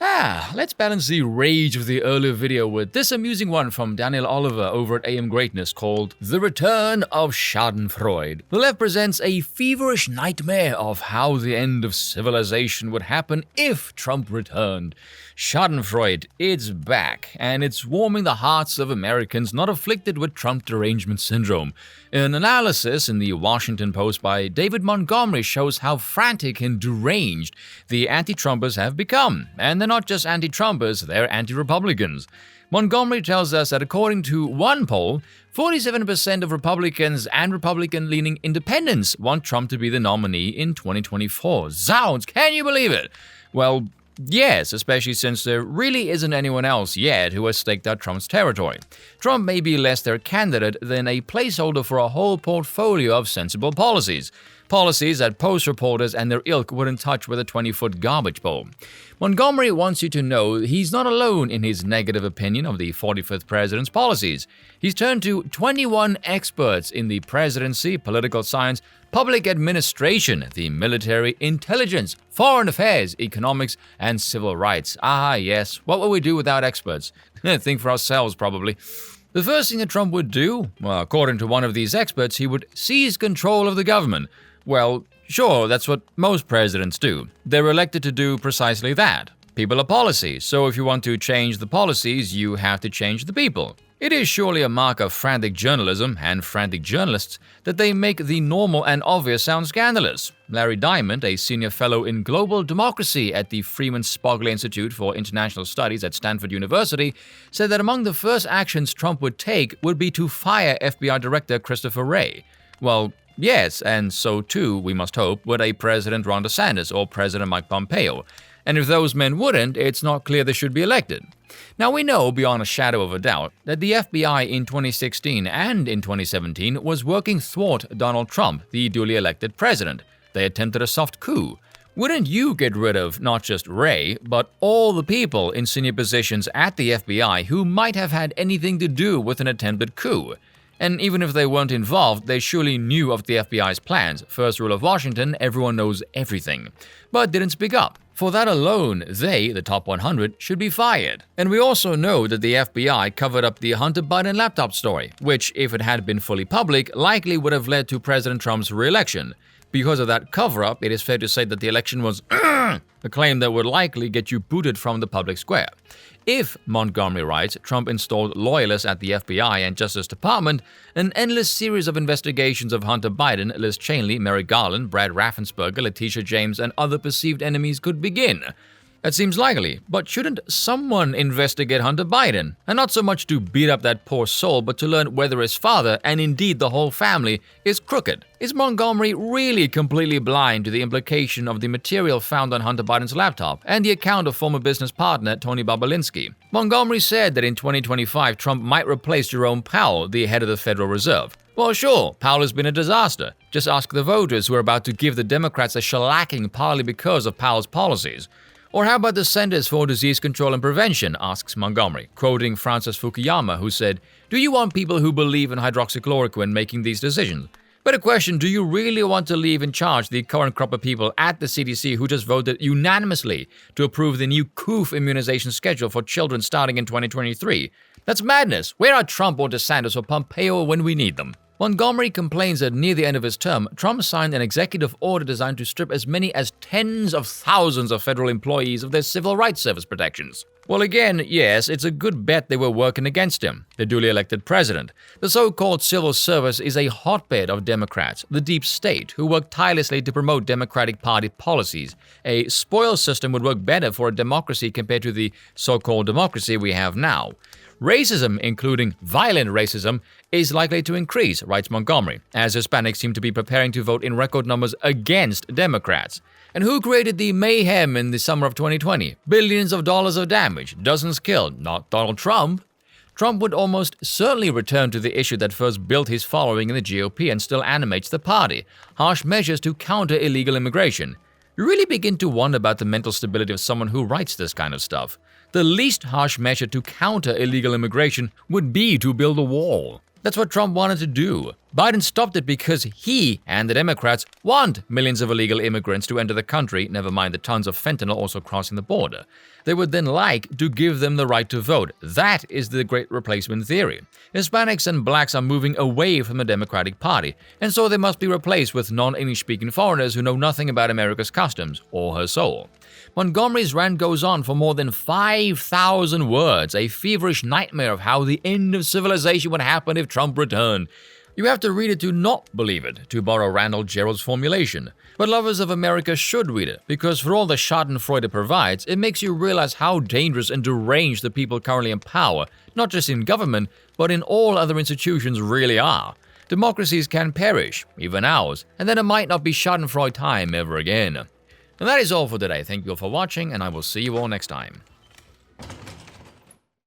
Let's balance the rage of the earlier video with this amusing one from Daniel Oliver over at AM Greatness called The Return of Schadenfreude. The left presents a feverish nightmare of how the end of civilization would happen if Trump returned. Schadenfreude, it's back, and it's warming the hearts of Americans not afflicted with Trump derangement syndrome. An analysis in the Washington Post by David Montgomery shows how frantic and deranged the anti-Trumpers have become, and they're not just anti-Trumpers, they're anti-Republicans. Montgomery tells us that according to one poll, 47% of Republicans and Republican-leaning independents want Trump to be the nominee in 2024. Zounds, can you believe it? Well, yes, especially since there really isn't anyone else yet who has staked out Trump's territory. Trump may be less their candidate than a placeholder for a whole portfolio of sensible policies. Policies that Post reporters and their ilk wouldn't touch with a 20-foot garbage bowl. Montgomery wants you to know he's not alone in his negative opinion of the 45th president's policies. He's turned to 21 experts in the presidency, political science, public administration, the military, intelligence, foreign affairs, economics, and civil rights. Yes, what would we do without experts? Think for ourselves, probably. The first thing that Trump would do, well, according to one of these experts, he would seize control of the government. Well, sure, that's what most presidents do. They're elected to do precisely that. People are policy, so if you want to change the policies, you have to change the people. It is surely a mark of frantic journalism and frantic journalists that they make the normal and obvious sound scandalous. Larry Diamond, a senior fellow in global democracy at the Freeman Spogler Institute for International Studies at Stanford University, said that among the first actions Trump would take would be to fire FBI Director Christopher Wray. Well, yes, and so too, we must hope, would a President Ron DeSantis or President Mike Pompeo. And if those men wouldn't, it's not clear they should be elected. Now, we know beyond a shadow of a doubt that the FBI in 2016 and in 2017 was working thwart Donald Trump, the duly elected president. They attempted a soft coup. Wouldn't you get rid of not just Wray, but all the people in senior positions at the FBI who might have had anything to do with an attempted coup? And even if they weren't involved, they surely knew of the FBI's plans. First rule of Washington, everyone knows everything. But didn't speak up. For that alone, they, the top 100, should be fired. And we also know that the FBI covered up the Hunter Biden laptop story, which, if it had been fully public, likely would have led to President Trump's re-election. Because of that cover-up, it is fair to say that the election was a claim that would likely get you booted from the public square. If, Montgomery writes, Trump installed loyalists at the FBI and Justice Department, an endless series of investigations of Hunter Biden, Liz Cheney, Merrick Garland, Brad Raffensperger, Letitia James, and other perceived enemies could begin. That seems likely, but shouldn't someone investigate Hunter Biden? And not so much to beat up that poor soul, but to learn whether his father, and indeed the whole family, is crooked. Is Montgomery really completely blind to the implication of the material found on Hunter Biden's laptop and the account of former business partner Tony Bobulinski? Montgomery said that in 2025 Trump might replace Jerome Powell, the head of the Federal Reserve. Well, sure, Powell has been a disaster. Just ask the voters who are about to give the Democrats a shellacking partly because of Powell's policies. Or how about the Centers for Disease Control and Prevention, asks Montgomery, quoting Francis Fukuyama, who said, "Do you want people who believe in hydroxychloroquine making these decisions? Better question, do you really want to leave in charge the current crop of people at the CDC who just voted unanimously to approve the new COOF immunization schedule for children starting in 2023? That's madness. Where are Trump or DeSantis or Pompeo when we need them?" Montgomery complains that near the end of his term, Trump signed an executive order designed to strip as many as tens of thousands of federal employees of their civil rights service protections. Well, again, yes, it's a good bet they were working against him, the duly elected president. The so-called civil service is a hotbed of Democrats, the deep state, who work tirelessly to promote Democratic Party policies. A spoils system would work better for a democracy compared to the so-called democracy we have now. Racism, including violent racism, is likely to increase, writes Montgomery, as Hispanics seem to be preparing to vote in record numbers against Democrats. And who created the mayhem in the summer of 2020? Billions of dollars of damage, dozens killed, not Donald Trump. Trump would almost certainly return to the issue that first built his following in the GOP and still animates the party: harsh measures to counter illegal immigration. You really begin to wonder about the mental stability of someone who writes this kind of stuff. The least harsh measure to counter illegal immigration would be to build a wall. That's what Trump wanted to do. Biden stopped it because he and the Democrats want millions of illegal immigrants to enter the country, never mind the tons of fentanyl also crossing the border. They would then like to give them the right to vote. That is the great replacement theory. Hispanics and blacks are moving away from the Democratic Party, and so they must be replaced with non-English-speaking foreigners who know nothing about America's customs or her soul. Montgomery's rant goes on for more than 5,000 words, a feverish nightmare of how the end of civilization would happen if Trump returned. You have to read it to not believe it, to borrow Randall Gerald's formulation. But lovers of America should read it, because for all the Schadenfreude it provides, it makes you realize how dangerous and deranged the people currently in power, not just in government, but in all other institutions really are. Democracies can perish, even ours, and then it might not be Schadenfreude time ever again. And that is all for today. Thank you all for watching, and I will see you all next time.